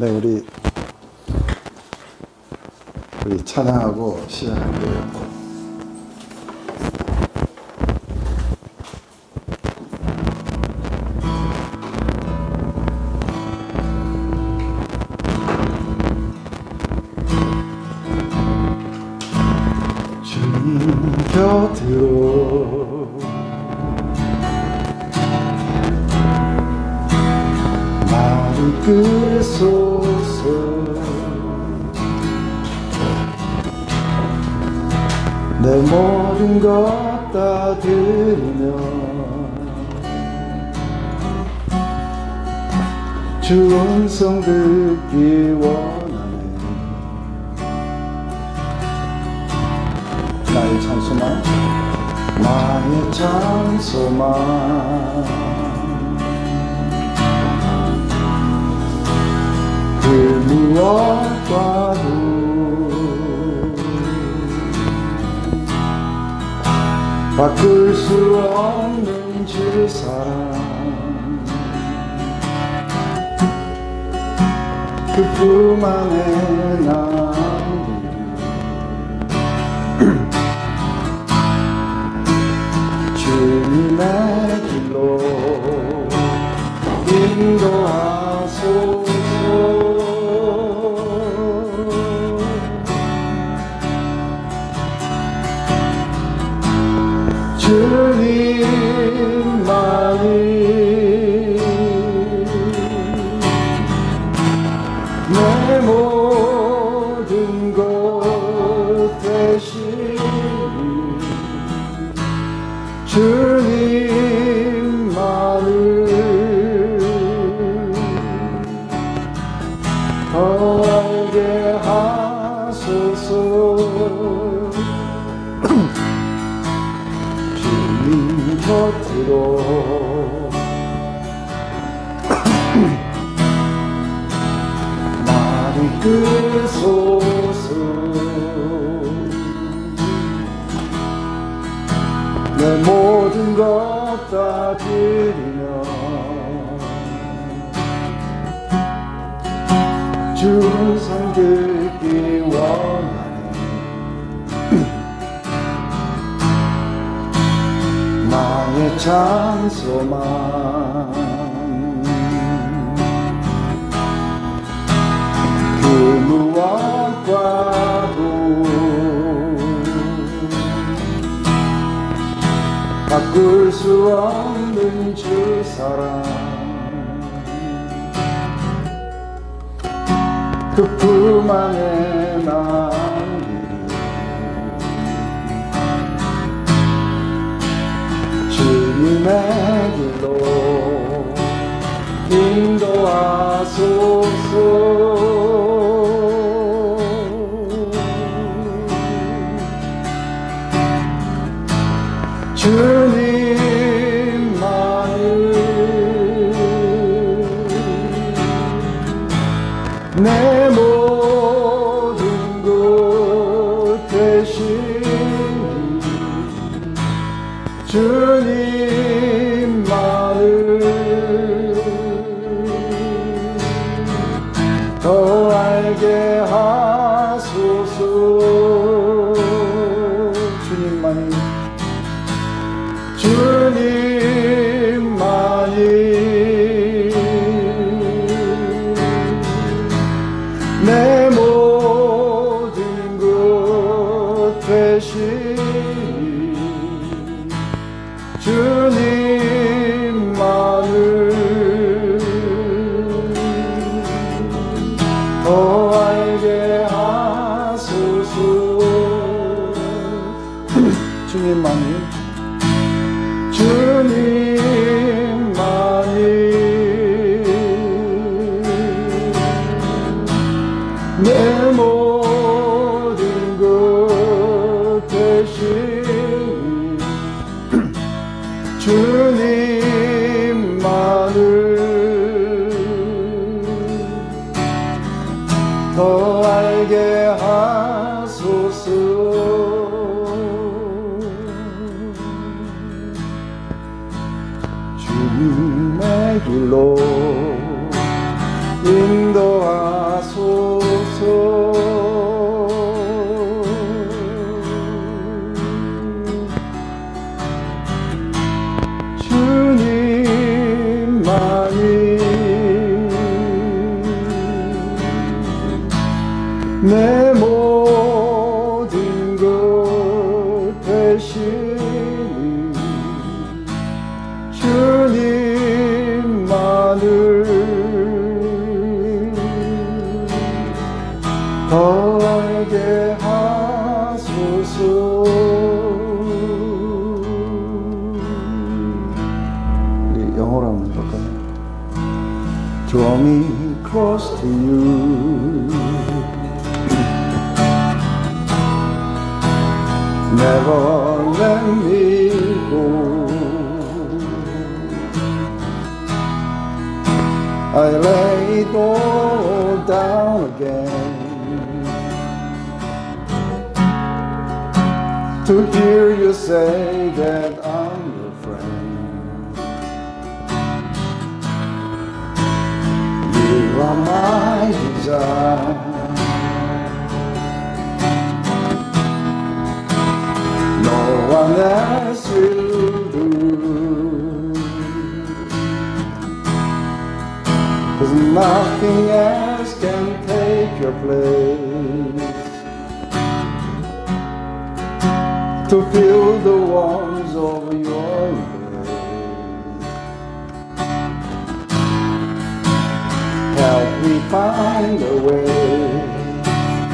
네, 우리 찬양하고 시작할게요. 주님 곁으로 나를 끌소서. 내 모든 것 다 드리며 주 음성 듣기 원하네. 나의 찬송만, 나의 찬송만 그 무엇과도 바꿀 수 없는 주 사랑, 그 품 안에 남기리 주님의 길로 인도하소서. 주님만이 내 모든 것 되시니 주님만을 더 알게 하소서. 곁으로 나를 끌소서. 내 모든 것 다 드리며 주 음성 듣기 원하네. 나의 찬송만 그 무엇과도 바꿀 수 없는 주 사랑, 그 품 안에 남기리 주님의 길로 인도하소서. 주님만을 내 모든 것 되시니 주님만을 더 알게 하소서. 주님만이 내 모든 것 되시니 주님만을 더 알게 하소서. 주님만이 내 모든 것 되시니 주님만을 더 알게 하소서. 주님의 길로 인도하 내 모든 것 되시니 주님만을 더 알게 하소서. 우리 영어로 한번 볼까요? Draw me close to you. Never let me go. I lay it all down again to hear you say that I'm your friend. You are my desire. No one else will do, 'cause nothing else can take your place to feel the warmth of your embrace. Help me find a way,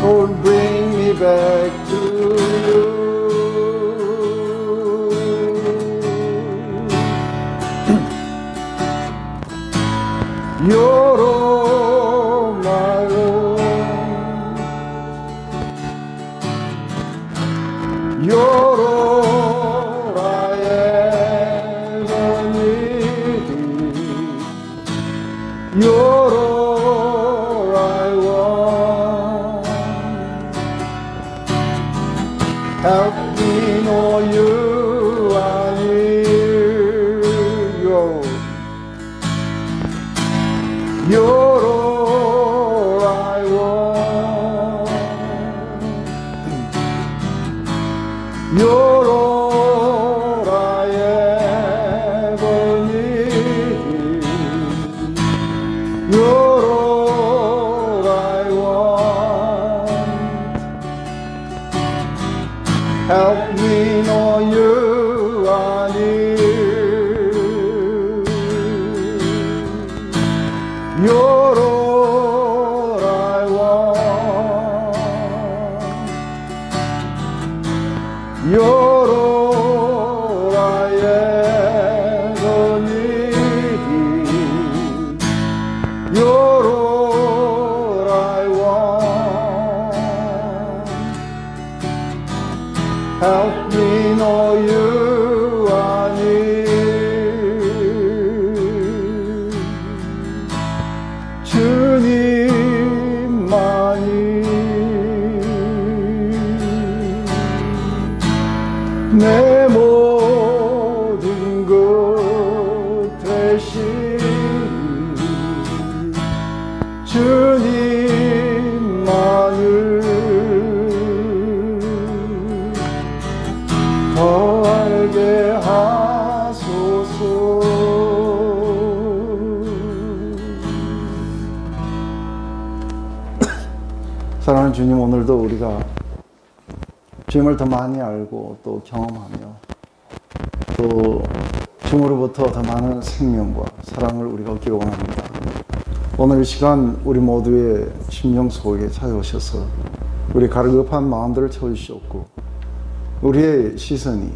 or bring me back to you. You're all my own. You're all I ever needed. You're all I want. Help me know you are near. You're all I want. You're all I ever need. You're all I want. Help me know you are near. You're all I want. You're all I ever need. You're all I want. Help me know you are near. 주님만이 내 모든 것 되시니 주님만을 더 알게 하소서. 사랑하는 주님, 오늘도 우리가 주님을 더 많이 알고 또 경험하며 또 주님으로부터 더 많은 생명과 사랑을 우리가 얻기를 원합니다. 오늘 이 시간 우리 모두의 심령 속에 찾아오셔서 우리 가르급한 마음들을 채워주시옵고 우리의 시선이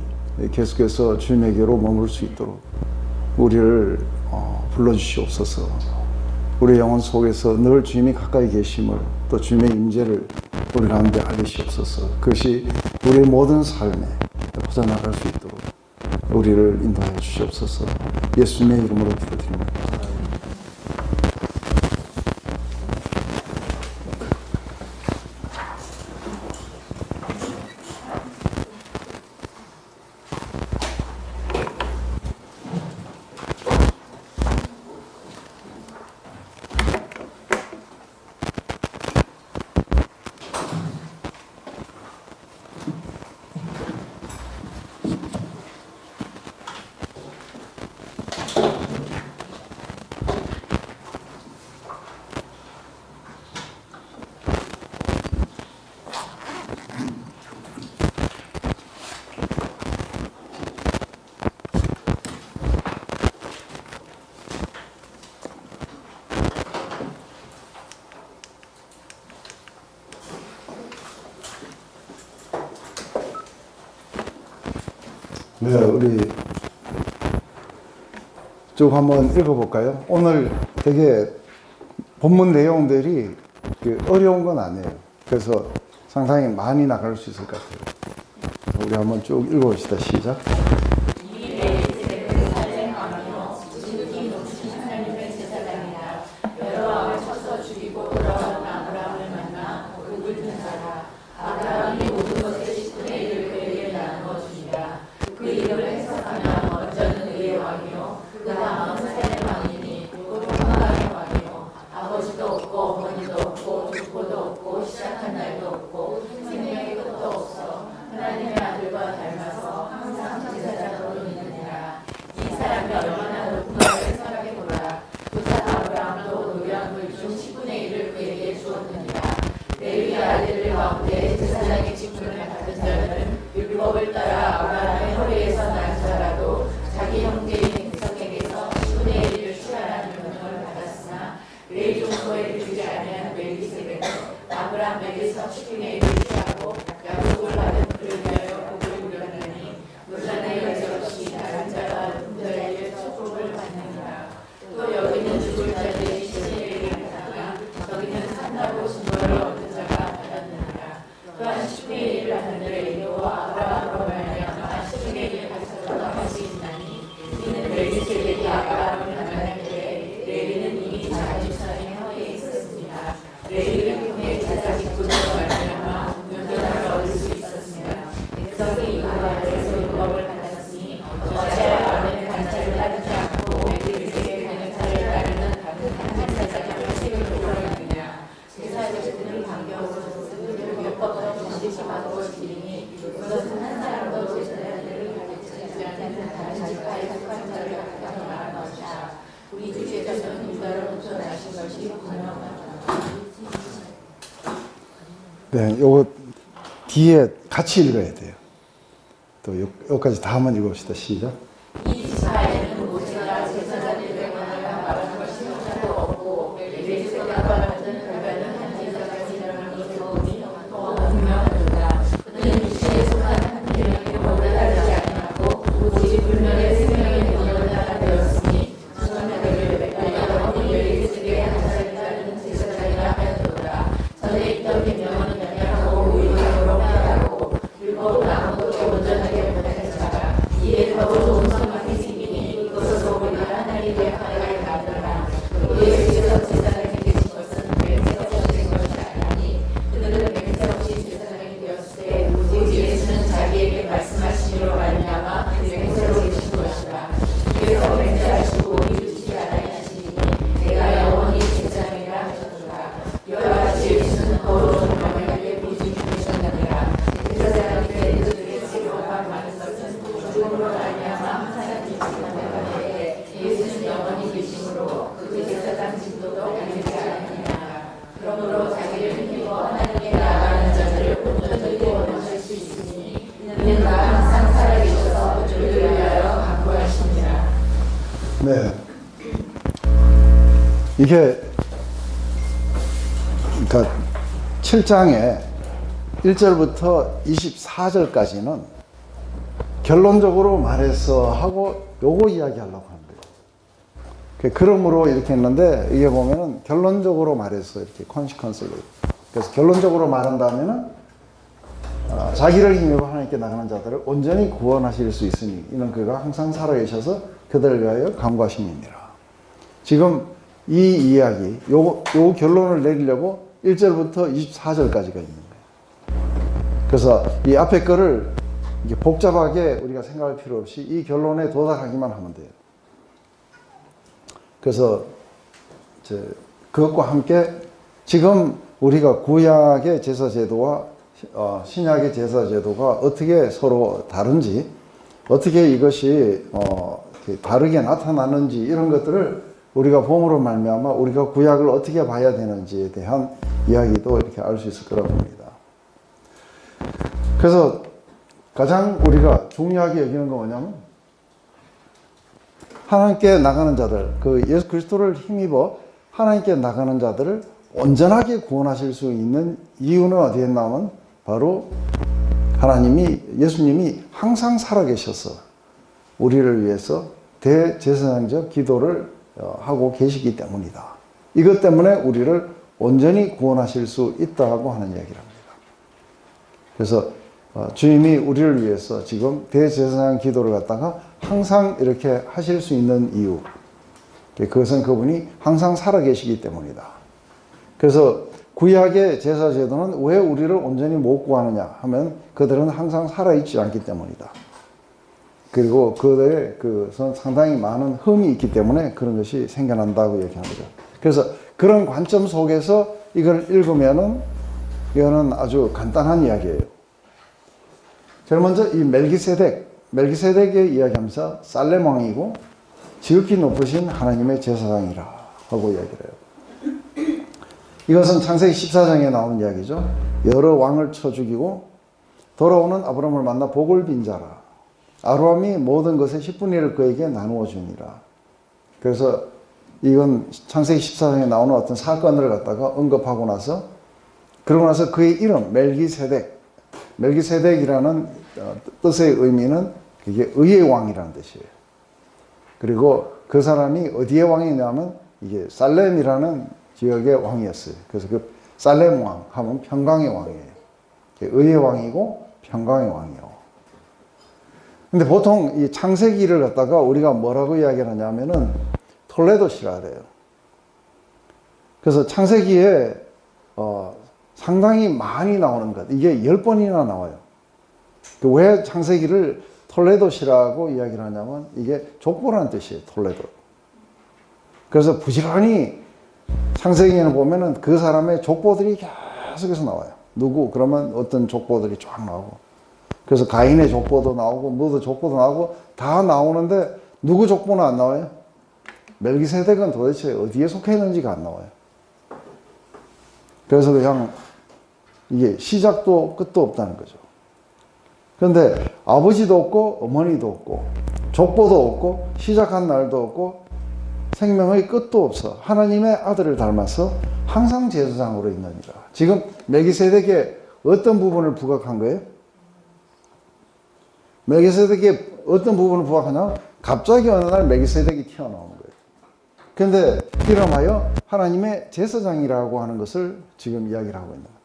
계속해서 주님에게로 머물 수 있도록 우리를 불러주시옵소서. 우리 영혼 속에서 늘 주님이 가까이 계심을 또 주님의 임재를 우리 가운데 알리시옵소서. 그것이 우리의 모든 삶에 퍼져나갈 수 있도록 우리를 인도하여 주시옵소서. 예수님의 이름으로 기도드립니다. 네, 우리 쭉 한번 읽어볼까요? 오늘 되게 본문 내용들이 어려운 건 아니에요. 그래서 상당히 많이 나갈 수 있을 것 같아요. 우리 한번 쭉 읽어봅시다. 시작. 네, 요거 뒤에 같이 읽어야 돼요. 또 여기까지 다 한번 읽어봅시다. 시작. 이 지파에는 모세가 제사장들의 권한을 말하는 것이 하나도 없고 레위세가 받은 결과는 한 제사장이 일어난 것을 보니 더 분명하도다. 그는 육체에 속한 한 계명에 걸러다르지 아니하고 오직 불면의 생명의 능력을 따라 되었으니 전하기를 여러분이 레위세의 한 자를 따르는 제사장이라 하였도다. 전에 있던 계명은 율법은 아무것도 온전하게 못하는 자가 이에 더욱 좋은 성막이 생기니 이것으로 우리가 하나님의 화를 받으라. 우리의 주께서 제사장이 되신 것은 맹세 없이 된 것이 아니니 그들은 맹세 없이 제사장이 되었을 때 오직 예수는 자기에게 말씀하심으로 말미암아 맹세로 되신 것이라. 주께서 맹세하시고 이루시지 아니하시니 내가 영원히 제사장이라 하셨도다. 이와 같이 예수는 거룩 정령하게 보증이 되셨느니라. 제사장이 된 그들의 세로가 많은 것은 죽음으로 말미암아 항상 계시는데 예수는 영원히 계심으로 그 제사장 직도도 가리지 않느니라. 그러므로 자기를 힘입어 하나님께 나아가는 자들을 온전히 원하실 수 있으니 이는 항상 살아계셔서 저희를 위하여 간구하시니라. 네, 이게 그러니까 7장에 1절부터 24절까지는 결론적으로 말해서 하고 요거 이야기하려고 하는 거예요. 그러므로 이렇게 했는데 이게 보면은 결론적으로 말해서 이렇게 컨시퀀스를 그래서 결론적으로 말한다면은 자기를 힘입어 하나님께 나가는 자들을 온전히 구원하실 수 있으니 이는 그가 항상 살아계셔서 그들을 위하여 간구하심이니라. 지금 이 이야기 요 결론을 내리려고 1절부터 24절까지가 있는 거예요. 그래서 이 앞에 거를 이게 복잡하게 우리가 생각할 필요 없이 이 결론에 도달하기만 하면 돼요. 그래서 그것과 함께 지금 우리가 구약의 제사제도와 신약의 제사제도가 어떻게 서로 다른지, 어떻게 이것이 다르게 나타나는지 이런 것들을 우리가 봄으로 말미암아 우리가 구약을 어떻게 봐야 되는지에 대한 이야기도 이렇게 알 수 있을 거라고 봅니다. 그래서 가장 우리가 중요하게 여기는 거 뭐냐면 하나님께 나가는 자들, 그 예수 그리스도를 힘입어 하나님께 나가는 자들을 온전하게 구원하실 수 있는 이유는 어디에 나오면 바로 예수님이 항상 살아계셔서 우리를 위해서 대제사장적 기도를 하고 계시기 때문이다. 이것 때문에 우리를 온전히 구원하실 수 있다고 하는 이야기랍니다. 그래서 주님이 우리를 위해서 지금 대제사장 기도를 갖다가 항상 이렇게 하실 수 있는 이유, 그것은 그분이 항상 살아계시기 때문이다. 그래서 구약의 제사 제도는 왜 우리를 온전히 못 구하느냐 하면 그들은 항상 살아있지 않기 때문이다. 그리고 그들의 그것은 상당히 많은 흠이 있기 때문에 그런 것이 생겨난다고 얘기하는 거죠. 그래서 그런 관점 속에서 이걸 읽으면은 이거는 아주 간단한 이야기예요. 제일 먼저 이 멜기세덱의 이야기하면서 살렘 왕이고 지극히 높으신 하나님의 제사장이라 하고 이야기를 해요. 이것은 창세기 14장에 나오는 이야기죠. 여러 왕을 쳐 죽이고 돌아오는 아브라함을 만나 복을 빈 자라. 아브라함이 모든 것의 10분의 1을 그에게 나누어 주니라. 그래서 이건 창세기 14장에 나오는 어떤 사건을 갖다가 언급하고 나서 그러고 나서 그의 이름 멜기세덱이라는 뜻의 의미는 그게 의의 왕이라는 뜻이에요. 그리고 그 사람이 어디의 왕이냐면 이게 살렘이라는 지역의 왕이었어요. 그래서 그 살렘 왕 하면 평강의 왕이에요. 의의 왕이고 평강의 왕이요. 근데 보통 이 창세기를 갖다가 우리가 뭐라고 이야기를 하냐면은 톨레도시라 그래요. 그래서 창세기에 상당히 많이 나오는 것, 이게 10번이나 나와요. 왜 창세기를 톨레도시라고 이야기를 하냐면 이게 족보라는 뜻이에요. 톨레도. 그래서 부지런히 창세기에는 보면은 그 사람의 족보들이 계속해서 나와요. 누구? 그러면 어떤 족보들이 쫙 나오고. 그래서 가인의 족보도 나오고, 무드 족보도 나오고, 다 나오는데, 누구 족보는 안 나와요? 멜기세덱은 도대체 어디에 속해 있는지가 안 나와요. 그래서 그냥, 이게 시작도 끝도 없다는 거죠. 그런데 아버지도 없고, 어머니도 없고, 족보도 없고, 시작한 날도 없고, 생명의 끝도 없어. 하나님의 아들을 닮아서 항상 제사장으로 있느니라. 지금 멜기세덱의 어떤 부분을 부각한 거예요? 멜기세덱의 어떤 부분을 부각하냐? 갑자기 어느 날 멜기세덱이 튀어나오는 거예요. 그런데 이름하여 하나님의 제사장이라고 하는 것을 지금 이야기를 하고 있는 거예요.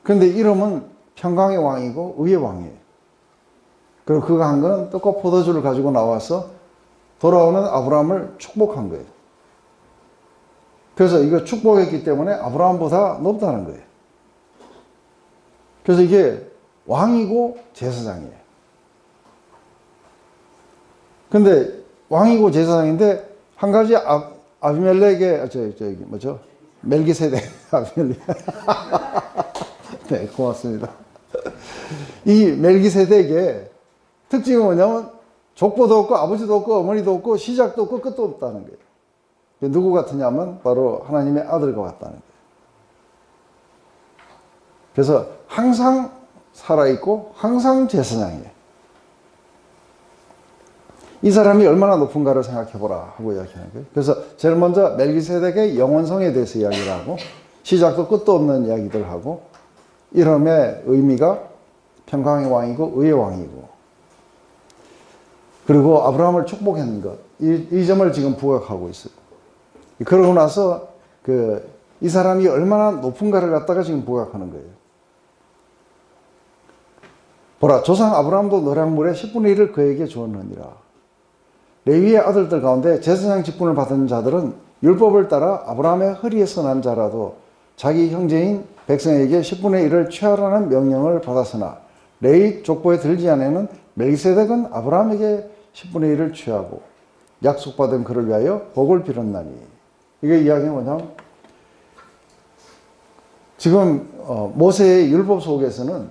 그런데 이름은 평강의 왕이고 의의 왕이에요. 그리고 그가 한 거는 떡과 포도주를 가지고 나와서 돌아오는 아브라함을 축복한 거예요. 그래서 이거 축복했기 때문에 아브라함보다 높다는 거예요. 그래서 이게 왕이고 제사장이에요. 근데 왕이고 제사장인데 한 가지 아비멜렉의 멜기세덱 아비멜렉 네, 고맙습니다. 이 멜기세덱의 특징은 뭐냐면 족보도 없고 아버지도 없고 어머니도 없고 시작도 없고 끝도 없다는 거예요. 누구 같으냐면 바로 하나님의 아들과 같다는 거예요. 그래서 항상 살아있고 항상 제사장이에요. 이 사람이 얼마나 높은가를 생각해보라 하고 이야기하는 거예요. 그래서 제일 먼저 멜기세덱의 영원성에 대해서 이야기를 하고 시작도 끝도 없는 이야기들 하고 이름의 의미가 평강의 왕이고 의의 왕이고 그리고 아브라함을 축복했는 것, 이 점을 지금 부각하고 있어요. 그러고 나서 이 사람이 얼마나 높은가를 갖다가 지금 부각하는 거예요. 보라, 조상 아브라함도 노량물의 10분의 1을 그에게 주었느니라. 레위의 아들들 가운데 제사장 직분을 받은 자들은 율법을 따라 아브라함의 허리에서 난 자라도 자기 형제인 백성에게 10분의 1을 취하라는 명령을 받았으나 레위 족보에 들지 않에는 멜기세덱은 아브라함에게 10분의 1을 취하고 약속받은 그를 위하여 복을 빌었나니. 이게 이야기는 뭐냐면 지금 모세의 율법 속에서는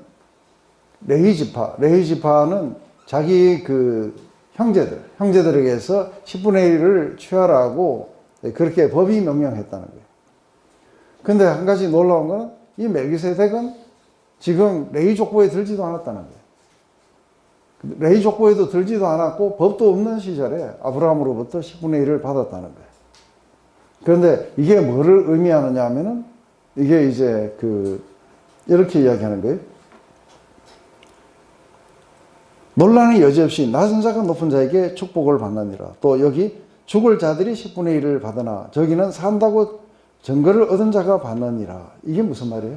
레위지파는 자기 형제들에게서 10분의 1을 취하라고 그렇게 법이 명령했다는 거예요. 근데 한 가지 놀라운 건 이 멜기세덱은 지금 레위 족보에 들지도 않았다는 거예요. 레위 족보에도 들지도 않았고 법도 없는 시절에 아브라함으로부터 10분의 1을 받았다는 거예요. 그런데 이게 뭐를 의미하느냐 하면은 이게 이제 이렇게 이야기하는 거예요. 논란의 여지 없이 낮은 자가 높은 자에게 축복을 받느니라. 또 여기 죽을 자들이 10분의 1을 받으나 저기는 산다고 증거를 얻은 자가 받느니라. 이게 무슨 말이에요?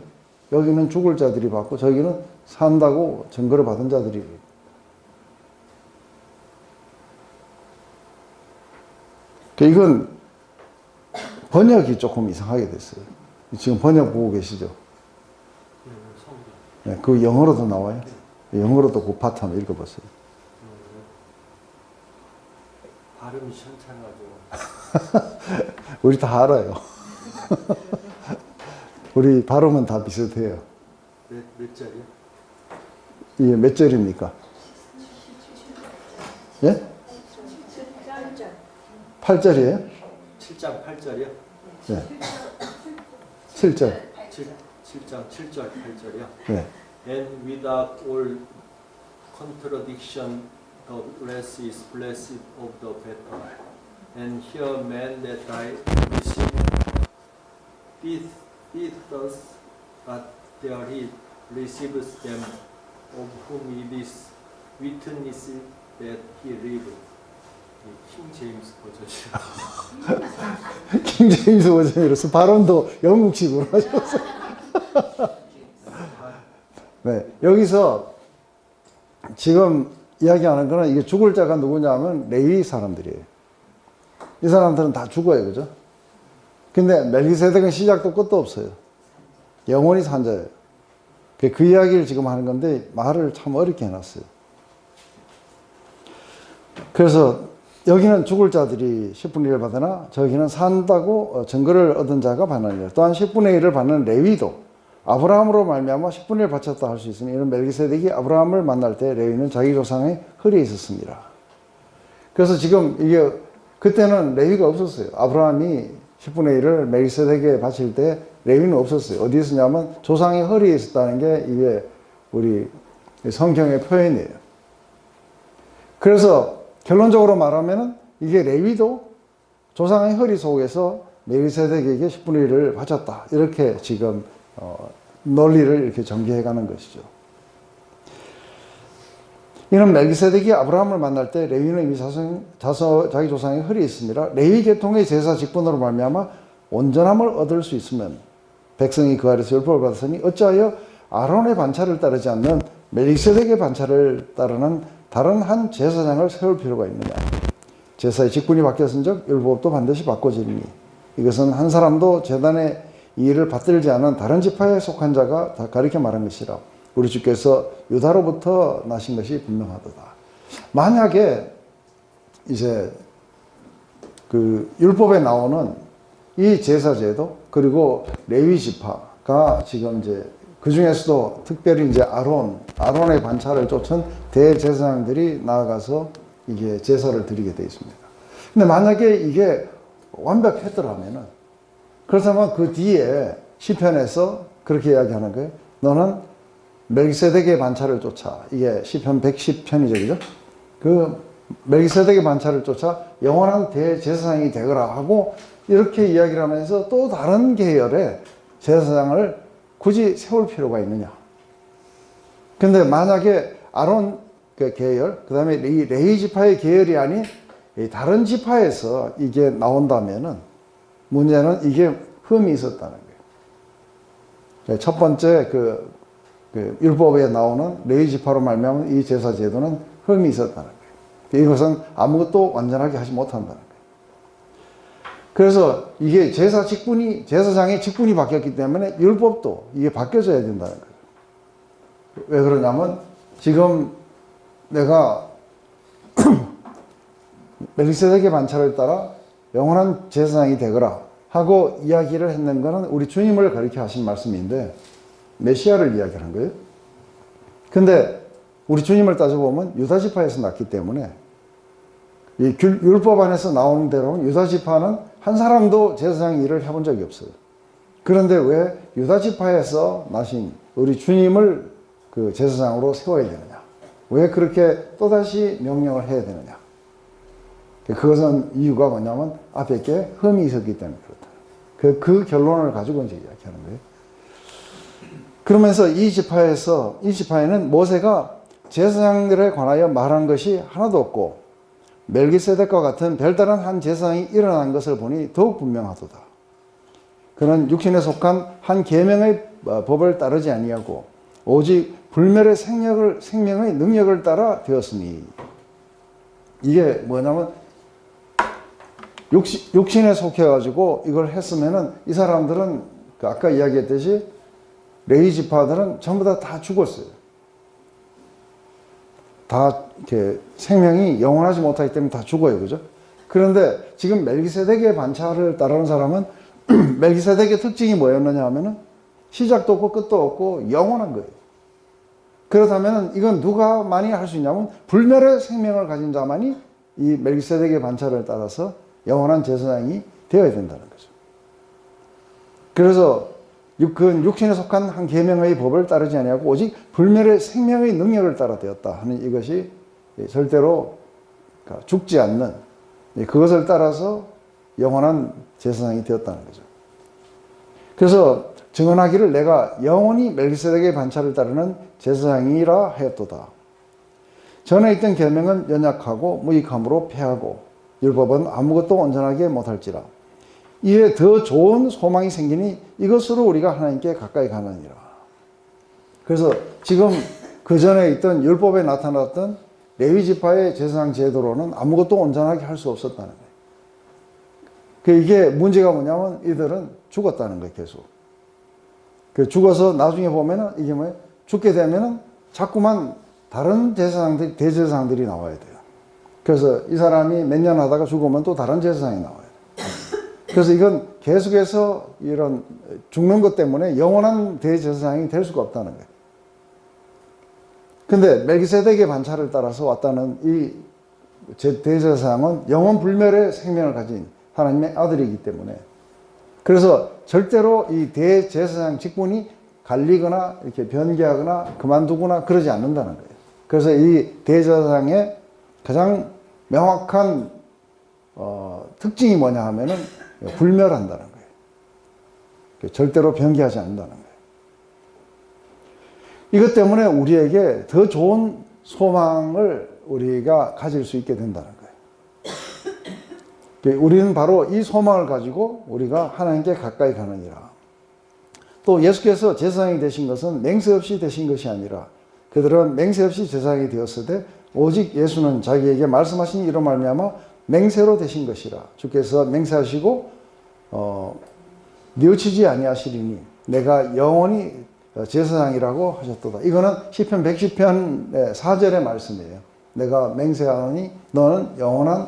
여기는 죽을 자들이 받고 저기는 산다고 증거를 받은 자들이. 이건 번역이 조금 이상하게 됐어요. 지금 번역 보고 계시죠? 네, 그 영어로도 나와요. 영어로도 그 파트 한번 읽어보세요. 발음이 시원찮아가지고. 우리 다 알아요. 우리 발음은 다 비슷해요. 몇 절이요? 이게 몇 절입니까? 예? 8절이에요? 7장 8절이요? 네. 7절. 7장 7절 8절이요? 네. And without all contradiction the less is blessed of the better. And here men that die receive thus, but there he receives them of whom it is witnessed that he lived. 킹 제임스 버전이요. 킹 제임스 버전이라서 발음도 영국식으로 하셨어요. 네, 여기서 지금 이야기하는 거는 이게 죽을 자가 누구냐면 레위 사람들이에요. 이 사람들은 다 죽어요, 그죠? 근데 멜기세덱은 시작도 끝도 없어요. 영원히 산 자예요. 그 이야기를 지금 하는 건데 말을 참 어렵게 해놨어요. 그래서 여기는 죽을 자들이 10분의 1을 받으나 저기는 산다고 증거를 얻은 자가 받느니라. 또한 10분의 1을 받는 레위도 아브라함으로 말미암아 10분의 1 바쳤다 할 수 있으니 이는 멜기세덱이 아브라함을 만날 때 레위는 자기 조상의 혈이 있었습니다. 그래서 지금 이게 그때는 레위가 없었어요. 아브라함이 10분의 1을 멜기세덱에 바칠 때 레위는 없었어요. 어디에 있었냐면 조상의 혈이 있었다는 게 이게 우리 성경의 표현이에요. 그래서 결론적으로 말하면은 이게 레위도 조상의 혈이 속에서 멜기세덱에게 10분의 1을 바쳤다. 이렇게 지금 논리를 이렇게 전개해 가는 것이죠. 이는 멜기세덱이 아브라함을 만날 때 레위는 이미 자기 조상의 혈이 있습니다. 레위 계통의 제사 직분으로 말미암아 온전함을 얻을 수 있으면 백성이 그 아래서 율법을 받았으니 어찌하여 아론의 반차를 따르지 않는 멜기세덱의 반차를 따르는 다른 한 제사장을 세울 필요가 있느냐. 제사의 직분이 바뀌었은즉 율법도 반드시 바꿔지리니 이것은 한 사람도 제단의 이 일을 받들지 않은 다른 지파에 속한 자가 다 가리켜 말한 것이라. 우리 주께서 유다로부터 나신 것이 분명하도다. 만약에 이제 그 율법에 나오는 이 제사제도 그리고 레위 지파가 지금 이제 그 중에서도 특별히 이제 아론의 반차를 쫓은 대제사장들이 나아가서 이게 제사를 드리게 되어 있습니다. 근데 만약에 이게 완벽했더라면은 그렇다면 그 뒤에 시편에서 그렇게 이야기하는 거예요. 너는 멜기세덱의 반차를 쫓아. 이게 시편 110편이죠, 그죠? 그 멜기세덱의 반차를 쫓아 영원한 대제사장이 되거라 하고 이렇게 이야기를 하면서 또 다른 계열의 제사장을 굳이 세울 필요가 있느냐. 근데 만약에 아론 그 계열, 그 다음에 이 레위 지파의 계열이 아닌 다른 지파에서 이게 나온다면은 문제는 이게 흠이 있었다는 거예요. 첫 번째 그 율법에 나오는 레위 지파로 말미암아 이 제사 제도는 흠이 있었다는 거예요. 이것은 아무것도 완전하게 하지 못한다는 거예요. 그래서 이게 제사장의 직분이 바뀌었기 때문에 율법도 이게 바뀌어져야 된다는 거예요. 왜 그러냐면 지금 내가 멜기세덱의 반차를 따라 영원한 제사장이 되거라 하고 이야기를 했는 것은 우리 주님을 가리켜 하신 말씀인데 메시아를 이야기하는 거예요. 근데 우리 주님을 따져보면 유다지파에서 났기 때문에 이 율법 안에서 나오는 대로는 유다지파는 한 사람도 제사장 일을 해본 적이 없어요. 그런데 왜 유다지파에서 나신 우리 주님을 그 제사장으로 세워야 되느냐? 왜 그렇게 또다시 명령을 해야 되느냐? 그것은 이유가 뭐냐면 앞에 게 흠이 있었기 때문에 그렇다. 그 결론을 가지고 이제 이야기하는 거예요. 그러면서 이 지파에는 모세가 제사장들에 관하여 말한 것이 하나도 없고 멜기세덱과 같은 별다른 한 제사장이 일어난 것을 보니 더욱 분명하도다. 그는 육신에 속한 한 계명의 법을 따르지 아니하고 오직 불멸의 생명의 능력을 따라 되었으니. 이게 뭐냐면 육신에 속해가지고 이걸 했으면은 이 사람들은 아까 이야기했듯이 레위 지파들은 전부 다 죽었어요. 다 이렇게 생명이 영원하지 못하기 때문에 다 죽어요, 그죠? 그런데 지금 멜기세덱의 반차를 따르는 사람은 멜기세덱의 특징이 뭐였느냐 하면은 시작도 없고 끝도 없고 영원한 거예요. 그렇다면 이건 누가 많이 할 수 있냐면 불멸의 생명을 가진 자만이 이 멜기세덱의 반차를 따라서 영원한 제사장이 되어야 된다는 거죠. 그래서 그 육신에 속한 한 계명의 법을 따르지 아니하고 오직 불멸의 생명의 능력을 따라 되었다 하는 이것이 절대로 죽지 않는 그것을 따라서 영원한 제사장이 되었다는 거죠. 그래서 증언하기를 내가 영원히 멜기세덱의 반차를 따르는 제사장이라 하였도다. 전에 있던 계명은 연약하고 무익함으로 패하고 율법은 아무것도 온전하게 못할지라. 이에 더 좋은 소망이 생기니 이것으로 우리가 하나님께 가까이 가느니라. 그래서 지금 그 전에 있던 율법에 나타났던 레위 지파의 제사장 제도로는 아무것도 온전하게 할 수 없었다는 거예요. 이게 문제가 뭐냐면 이들은 죽었다는 거예요, 계속. 죽어서 나중에 보면은 이게 뭐예요? 죽게 되면은 자꾸만 다른 제사장들이, 대제사장들이 나와야 돼요. 그래서 이 사람이 몇 년 하다가 죽으면 또 다른 제사장이 나와요. 그래서 이건 계속해서 이런 죽는 것 때문에 영원한 대제사장이 될 수가 없다는 거예요. 근데 멜기세덱의 반차를 따라서 왔다는 이 대제사장은 영원 불멸의 생명을 가진 하나님의 아들이기 때문에 그래서 절대로 이 대제사장 직분이 갈리거나 이렇게 변개하거나 그만두거나 그러지 않는다는 거예요. 그래서 이 대제사장의 가장 명확한 특징이 뭐냐 하면은 불멸한다는 거예요. 절대로 변개하지 않는다는 거예요. 이것 때문에 우리에게 더 좋은 소망을 우리가 가질 수 있게 된다는 거예요. 우리는 바로 이 소망을 가지고 우리가 하나님께 가까이 가느니라. 또 예수께서 제사장이 되신 것은 맹세 없이 되신 것이 아니라 그들은 맹세 없이 제사장이 되었으되 오직 예수는 자기에게 말씀하신 이로 말미암아 맹세로 되신 것이라. 주께서 맹세하시고 뉘우치지 아니하시리니 내가 영원히 제사장이라고 하셨도다. 이거는 시편 110편 4절의 말씀이에요. 내가 맹세하노니 너는 영원한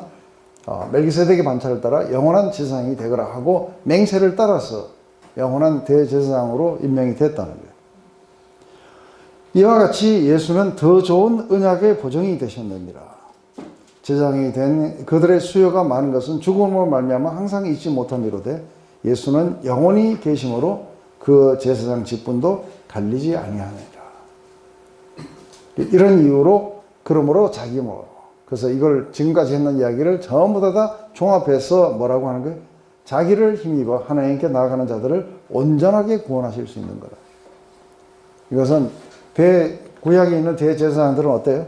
멜기세덱의 반차를 따라 영원한 제사장이 되거라 하고 맹세를 따라서 영원한 대제사장으로 임명이 됐다는 거예요. 이와 같이 예수는 더 좋은 언약의 보정이 되셨느니라. 제사장이 된 그들의 수요가 많은 것은 죽음으로 말미암아 항상 잊지 못함이로되 예수는 영원히 계심으로 그 제사장 직분도 갈리지 아니하느니라. 이런 이유로 그러므로 자기 그래서 이걸 지금까지 했는 이야기를 전부 다 종합해서 뭐라고 하는 거예요? 자기를 힘입어 하나님께 나아가는 자들을 온전하게 구원하실 수 있는 거다. 이것은 구약에 있는 대제사장들은 어때요?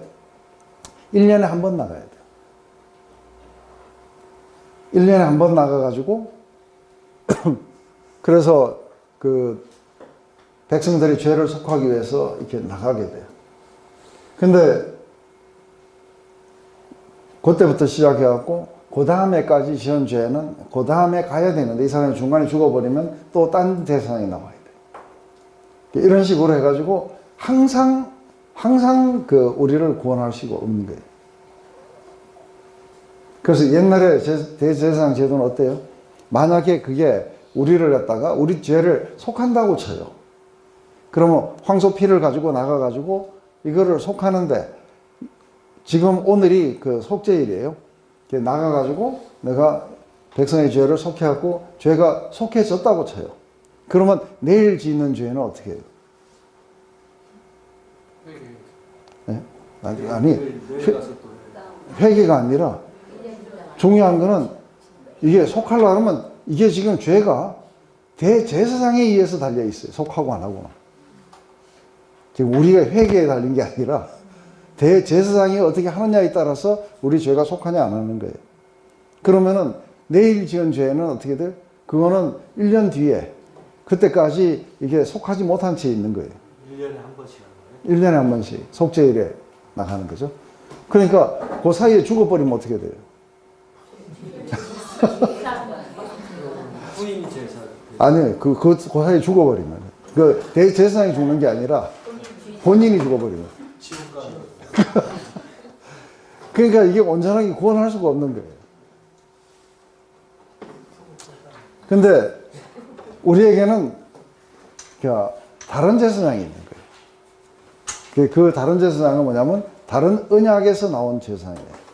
1년에 한 번 나가야 돼요. 1년에 한 번 나가가지고 그래서 그 백성들의 죄를 속하기 위해서 이렇게 나가게 돼요. 근데 그때부터 시작해갖고 그 다음에까지 지은 죄는 그 다음에 가야 되는데 이 사람이 중간에 죽어버리면 또 딴 대상이 나와야 돼요. 이런 식으로 해가지고 항상 우리를 구원할 수가 없는 거예요. 그래서 옛날에 대제사장 제도는 어때요? 만약에 그게 우리를 갖다가 우리 죄를 속한다고 쳐요. 그러면 황소 피를 가지고 나가가지고 이거를 속하는데 지금 오늘이 그 속죄일이에요. 나가가지고 내가 백성의 죄를 속해갖고 죄가 속해졌다고 쳐요. 그러면 내일 짓는 죄는 어떻게 해요? 네? 아니 회개가 아니라 중요한 거는 이게 속하려고 하면 이게 지금 죄가 대제사장에 의해서 달려 있어요. 속하고 안 하고는. 지금 우리가 회개에 달린 게 아니라 대제사장이 어떻게 하느냐에 따라서 우리 죄가 속하냐 안 하는 거예요. 그러면은 내일 지은 죄는 어떻게 돼요? 그거는 1년 뒤에 그때까지 이게 속하지 못한 채 있는 거예요. 1년에 한 번씩 하는 거예요? 1년에 한 번씩 속죄일에 나가는 거죠. 그러니까 그 사이에 죽어버리면 어떻게 돼요? 후임 제사. 아니요. 그 사이에 죽어버리면. 그 대제사장이 죽는 게 아니라 본인이 죽어버리면. 지옥 가는. 그러니까 이게 온전하게 구원할 수가 없는 거예요. 근데 우리에게는 다른 제사장이 있는 거예요. 그 다른 제사장은 뭐냐면 다른 언약에서 나온 제사장이에요.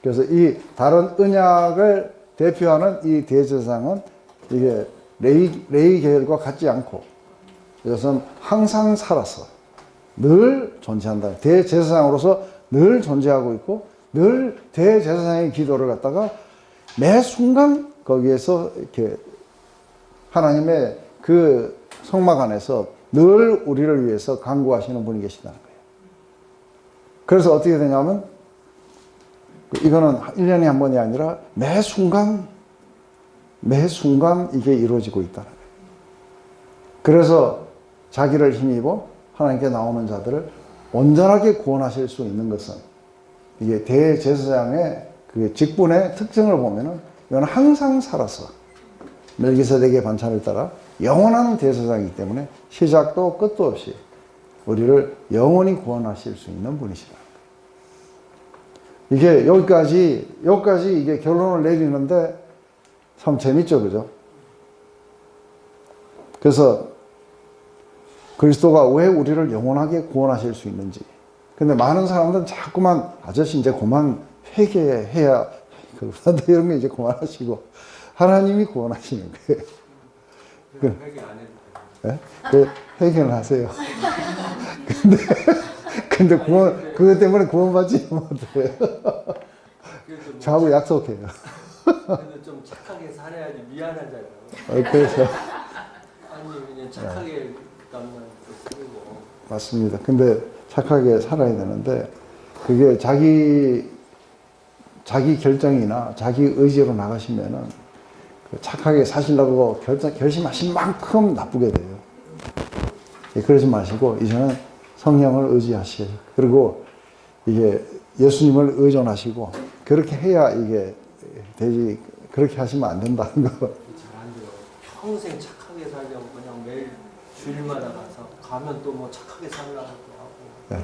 그래서 이 다른 언약을 대표하는 이 대제사장은 이게 레위 계열과 같지 않고 이것은 항상 살아서 늘 존재한다. 대제사장으로서 늘 존재하고 있고 늘 대제사장의 기도를 갖다가 매 순간 거기에서 이렇게 하나님의 그 성막 안에서 늘 우리를 위해서 간구하시는 분이 계시다는 거예요. 그래서 어떻게 되냐면 이거는 1년에 한 번이 아니라 매 순간 이게 이루어지고 있다는 거예요. 그래서 자기를 힘입어 하나님께 나오는 자들을 온전하게 구원하실 수 있는 것은 이게 대제사장의 그 직분의 특징을 보면은 이건 항상 살아서 멜기세덱의 반찬을 따라 영원한 대제사장이기 때문에 시작도 끝도 없이 우리를 영원히 구원하실 수 있는 분이시다. 이게 여기까지 이게 결론을 내리는데 참 재밌죠, 그죠? 그래서 그리스도가 왜 우리를 영원하게 구원하실 수 있는지. 근데 많은 사람들은 자꾸만 아저씨 이제 그만 회개해야 이런 거 이제 그만하시고 하나님이 구원하시는 거예요. 회개 안 해도 돼요. 네? 회개는 하세요. 근데 그것 때문에 구원받지 못해요. 저하고 약속해요. 그래도 좀 착하게 살아야지 미안하잖아요. 그래서 아니 그냥 착하게 그다음만 쓰고. 맞습니다. 근데 착하게 살아야 되는데 그게 자기 결정이나 자기 의지로 나가시면은 착하게 사시려고 결심하신 만큼 나쁘게 돼요. 그러지 마시고 이제는 성령을 의지하시고 그리고 이게 예수님을 의존하시고 그렇게 해야 이게 되지. 그렇게 하시면 안 된다는 거. 잘 안 돼요. 평생 착하게 살려고 그냥 매일 주일마다 가면 또 뭐 착하게 살라고 또 하고. 네.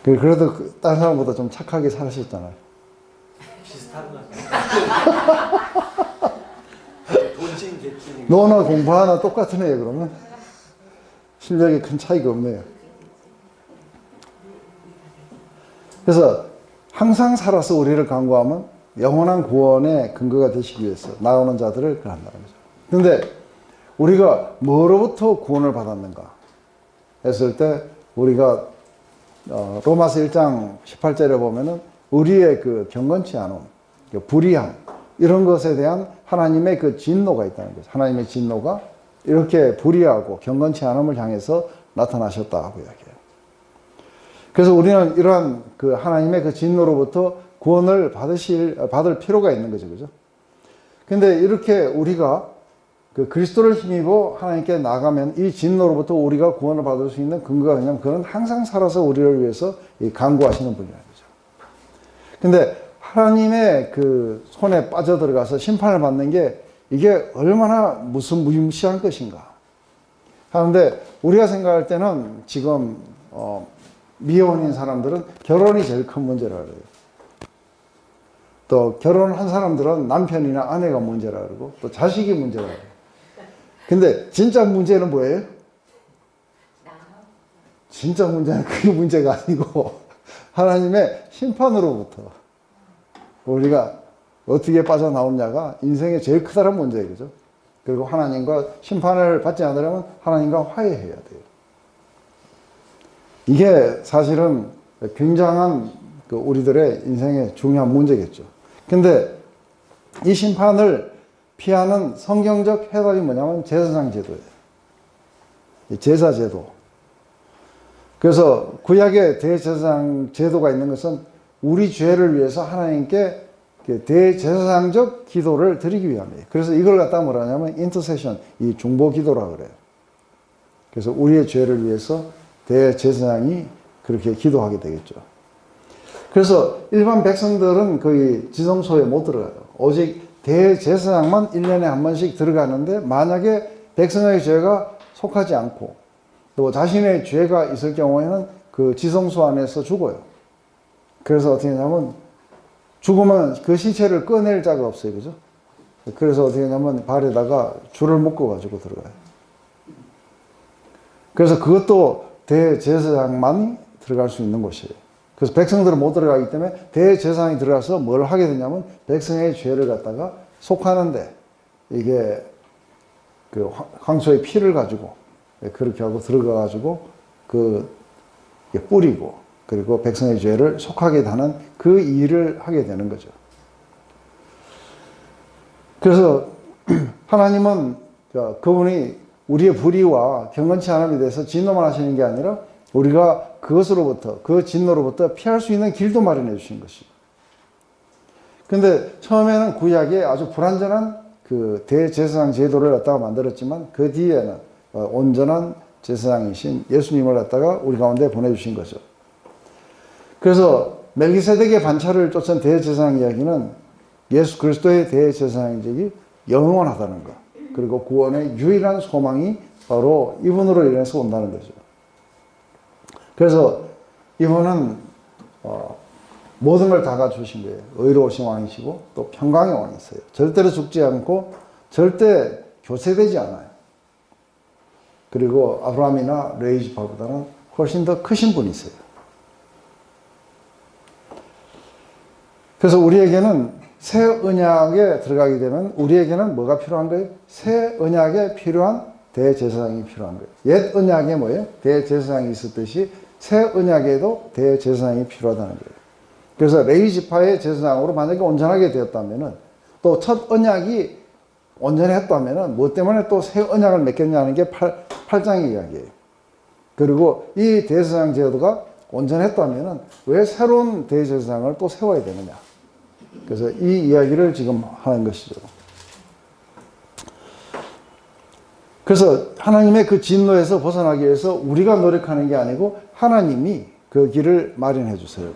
그래도 다른 사람보다 좀 착하게 살으셨잖아요. 비슷한 거 같아요. 돈진 개찐이. 너나 공부하나 똑같은 애예요, 그러면? 실력이 큰 차이가 없네요. 그래서 항상 살아서 우리를 간구하면 영원한 구원의 근거가 되시기 위해서 나오는 자들을 그런다는 거죠. 그런데 우리가 뭐로부터 구원을 받았는가 했을 때 우리가 로마서 1장 18절에 보면은 우리의 그 경건치 않음, 불의함 이런 것에 대한 하나님의 그 진노가 있다는 거죠. 하나님의 진노가 이렇게 불의하고 경건치 않음을 향해서 나타나셨다고 이야기해요. 그래서 우리는 이러한 그 하나님의 그 진노로부터 구원을 받을 필요가 있는 거죠. 그죠? 근데 이렇게 우리가 그 그리스도를 힘입어 하나님께 나가면 이 진노로부터 우리가 구원을 받을 수 있는 근거가 뭐냐면 그는 항상 살아서 우리를 위해서 간구하시는 분이라는 거죠. 근데 하나님의 그 손에 빠져들어가서 심판을 받는 게 이게 얼마나 무슨 무시무시한 것인가 하는데 우리가 생각할 때는 지금 미혼인 사람들은 결혼이 제일 큰 문제라 그래요. 또 결혼한 사람들은 남편이나 아내가 문제라 그러고 또 자식이 문제라 그래요. 근데 진짜 문제는 뭐예요? 진짜 문제는 그게 문제가 아니고 하나님의 심판으로부터 우리가 어떻게 빠져나오냐가 인생의 제일 크다는 문제예요. 그죠? 그리고 하나님과 심판을 받지 않으려면 하나님과 화해해야 돼요. 이게 사실은 굉장한 그 우리들의 인생의 중요한 문제겠죠. 근데 이 심판을 피하는 성경적 해답이 뭐냐면 제사장 제도예요. 제사 제도. 그래서 구약의 대제사장 제도가 있는 것은 우리 죄를 위해서 하나님께 대제사장적 기도를 드리기 위함이에요. 그래서 이걸 갖다가 뭐라 하냐면 인터세션, 이 중보 기도라 그래요. 그래서 우리의 죄를 위해서 대제사장이 그렇게 기도하게 되겠죠. 그래서 일반 백성들은 거의 지성소에 못 들어가요. 오직 대제사장만 1년에 한 번씩 들어가는데, 만약에 백성의 죄가 속하지 않고 또 자신의 죄가 있을 경우에는 그 지성소 안에서 죽어요. 그래서 어떻게 하냐면 죽으면 그 시체를 꺼낼 자가 없어요. 그죠? 그래서 어떻게 하냐면 발에다가 줄을 묶어 가지고 들어가요. 그래서 그것도 대제사장만이 들어갈 수 있는 곳이에요. 그래서 백성들은 못 들어가기 때문에 대제사장이 들어가서 뭘 하게 되냐면 백성의 죄를 갖다가 속하는데, 이게 그 황소의 피를 가지고 그렇게 하고 들어가 가지고 뿌리고, 그리고 백성의 죄를 속하게 하는 그 일을 하게 되는 거죠. 그래서 하나님은 그분이 우리의 불의와 경건치 않음에 대해서 진노만 하시는 게 아니라 우리가 그것으로부터, 그 진노로부터 피할 수 있는 길도 마련해 주신 것이죠. 근데 처음에는 구약에 아주 불완전한 그 대제사장 제도를 갖다가 만들었지만, 그 뒤에는 온전한 제사장이신 예수님을 갖다가 우리 가운데 보내주신 거죠. 그래서 멜기세덱의 반차를 쫓은 대제사장 이야기는 예수 그리스도의 대제사장직이 영원하다는 것, 그리고 구원의 유일한 소망이 바로 이분으로 인해서 온다는 거죠. 그래서 이분은 모든 걸 다 갖추신 거예요. 의로우신 왕이시고 또 평강의 왕이세요. 절대로 죽지 않고 절대 교체되지 않아요. 그리고 아브라함이나 레이지파보다는 훨씬 더 크신 분이세요. 그래서 우리에게는 새 언약에 들어가게 되면 우리에게는 뭐가 필요한 거예요? 새 언약에 필요한 대제사장이 필요한 거예요. 옛 언약에 뭐예요? 대제사장이 있었듯이 새 언약에도 대제사장이 필요하다는 거예요. 그래서 레위지파의 제사장으로 만약에 온전하게 되었다면은, 또 첫 언약이 온전했다면은 뭐 때문에 또 새 언약을 맺겠냐는 게 8장의 이야기예요. 그리고 이 대제사장 제도가 온전했다면은 왜 새로운 대제사장을 또 세워야 되느냐. 그래서 이 이야기를 지금 하는 것이죠. 그래서 하나님의 그 진노에서 벗어나기 위해서 우리가 노력하는 게 아니고 하나님이 그 길을 마련해 주세요.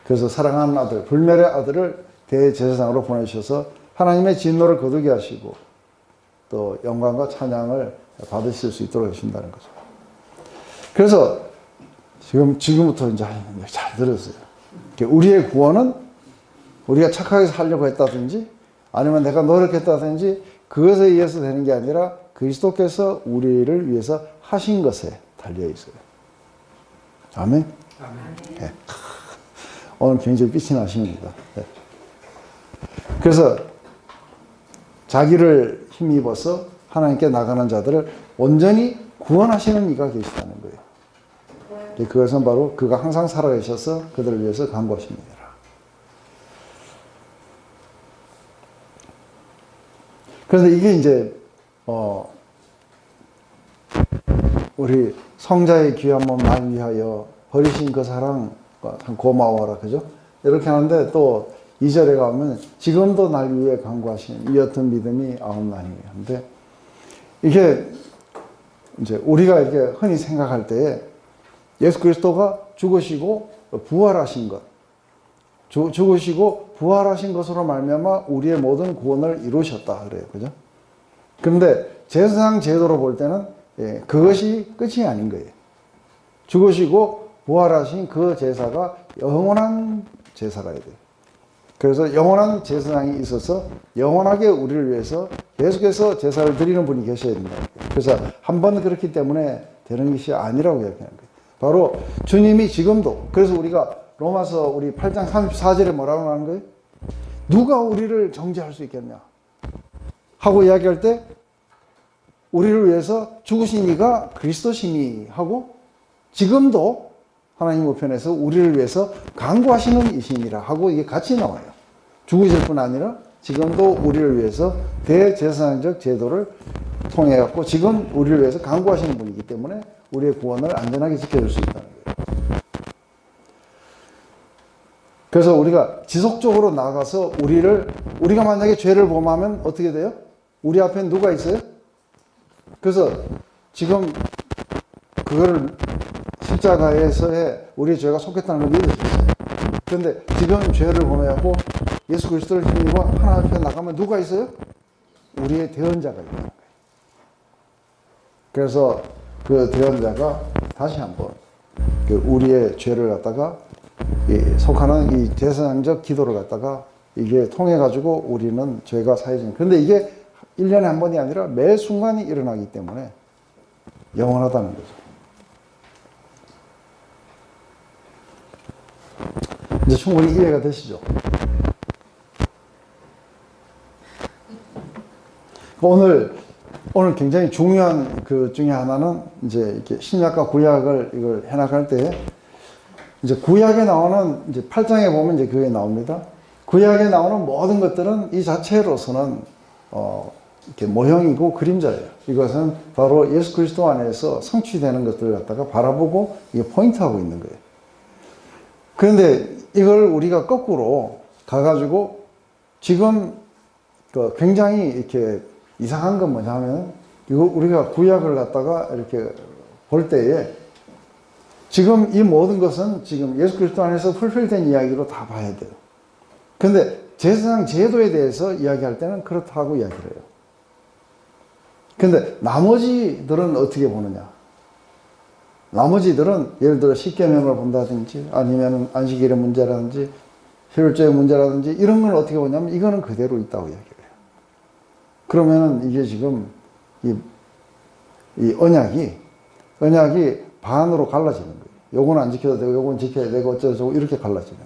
그래서 사랑하는 아들, 불멸의 아들을 대제사장으로 보내주셔서 하나님의 진노를 거두게 하시고 또 영광과 찬양을 받으실 수 있도록 해주신다는 거죠. 그래서 지금부터 이제 잘 들었어요. 우리의 구원은 우리가 착하게 살려고 했다든지 아니면 내가 노력했다든지 그것에 의해서 되는 게 아니라 그리스도께서 우리를 위해서 하신 것에 달려 있어요. 아멘? 아멘. 네. 오늘 굉장히 빛이 나십니다. 네. 그래서 자기를 힘입어서 하나님께 나가는 자들을 온전히 구원하시는 이가 계시다는 거예요. 그것은 바로 그가 항상 살아계셔서 그들을 위해서 간구하십니다. 그런데 이게 이제 우리 성자의 귀한 몸 날 위하여 버리신 그 사랑 참 고마워라, 그죠? 이렇게 하는데 또 2절에 가면 지금도 날 위해 간구하시는 이 같은 믿음이 아옵나니 하는데, 이게 이제 우리가 이렇게 흔히 생각할 때에 예수 그리스도가 죽으시고 부활하신 것, 죽으시고 부활하신 것으로 말미암아 우리의 모든 구원을 이루셨다 그래요, 그죠? 그런데 제사장 제도로 볼 때는 그것이 끝이 아닌 거예요. 죽으시고 부활하신 그 제사가 영원한 제사가 돼요. 그래서 영원한 제사장이 있어서 영원하게 우리를 위해서 계속해서 제사를 드리는 분이 계셔야 된다. 그래서 한 번 그렇기 때문에 되는 것이 아니라고 이야기하는 거예요. 바로 주님이 지금도, 그래서 우리가 로마서 우리 8장 34절에 뭐라고 하는 거예요? 누가 우리를 정죄할 수 있겠냐 하고 이야기할 때 우리를 위해서 죽으신 이가 그리스도시니 하고 지금도 하나님 우편에서 우리를 위해서 간구하시는 이시니라 하고 이게 같이 나와요. 죽으실 뿐 아니라 지금도 우리를 위해서 대제사장적 제도를 통해 갖고 지금 우리를 위해서 간구하시는 분이기 때문에 우리의 구원을 안전하게 지켜줄 수 있다는 거예요. 그래서 우리가 지속적으로 나가서 우리가 만약에 죄를 범하면 어떻게 돼요? 우리 앞에 누가 있어요? 그래서 지금 그거를 십자가에서의 우리의 죄가 속했다는 걸 믿으셨어요. 그런데 지금 죄를 범해갖고 예수 그리스도를 힘입어 하나님 앞에 나가면 누가 있어요? 우리의 대언자가 있는 거예요. 그래서 그 대언자가 다시 한번 우리의 죄를 갖다가 속하는 이 제사장적 기도를 갖다가 이게 통해 가지고 우리는 죄가 사해지는. 그런데 이게 1년에 한 번이 아니라 매 순간이 일어나기 때문에 영원하다는 거죠. 이제 충분히 이해가 되시죠? 오늘 굉장히 중요한 그 중에 하나는 이제 이렇게 신약과 구약을 이걸 해나갈 때 이제 구약에 나오는 이제 8장에 보면 이제 그게 나옵니다. 구약에 나오는 모든 것들은 이 자체로서는 이렇게 모형이고 그림자예요. 이것은 바로 예수 그리스도 안에서 성취되는 것들을 갖다가 바라보고 이게 포인트하고 있는 거예요. 그런데 이걸 우리가 거꾸로 가가지고 지금 굉장히 이렇게 이상한 건 뭐냐면 이거 우리가 구약을 갖다가 이렇게 볼 때에 지금 이 모든 것은 지금 예수 그리스도 안에서 풀필된 이야기로 다 봐야 돼요. 근데 제사장 제도에 대해서 이야기할 때는 그렇다고 이야기를 해요. 근데 나머지들은 어떻게 보느냐? 나머지들은 예를 들어 십계명을 본다든지 아니면 안식일의 문제라든지 혈육제의 문제라든지 이런 걸 어떻게 보냐면 이거는 그대로 있다고 이야기를 해요. 그러면은 이게 지금 이 언약이 반으로 갈라지는 거예요. 요거는 안 지켜도 되고 요건 지켜야 되고 어쩌고저쩌고 이렇게 갈라지는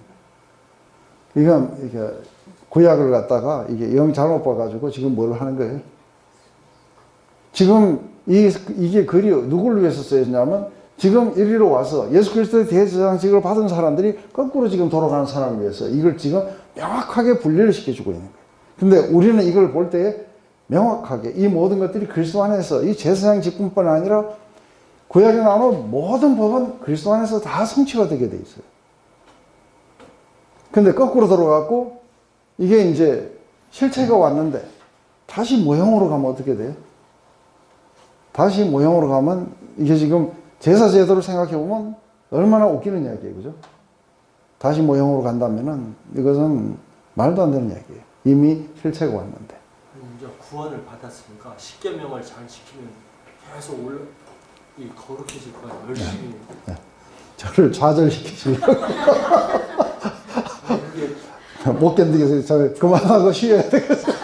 거예요. 이건 이게 구약을 갖다가 이게 영 잘못 봐가지고 지금 뭘 하는 거예요? 지금 이게 글이 누구를 위해서 쓰였냐면 지금 이리로 와서 예수 그리스도의 대제사장직을 받은 사람들이 거꾸로 지금 돌아가는 사람을 위해서 이걸 지금 명확하게 분리를 시켜주고 있는 거예요. 근데 우리는 이걸 볼 때 명확하게 이 모든 것들이 그리스도 안에서 이 제사장직뿐만 아니라 구약에 나오는 모든 법은 그리스도 안에서 다 성취가 되게 돼 있어요. 근데 거꾸로 돌아갔고 이게 이제 실체가 왔는데 다시 모형으로 가면 어떻게 돼요? 다시 모형으로 가면 이게 지금 제사 제도를 생각해 보면 얼마나 웃기는 이야기예요. 그죠? 다시 모형으로 간다면은 이것은 말도 안 되는 이야기예요. 이미 실체가 왔는데. 이제 구원을 받았으니까 십계명을 잘 지키면 계속 거룩해질 거예요. 열심히. 네. 저를 좌절시키시려고. 못 견디겠어요. 저 그만하고 쉬어야 되겠어요.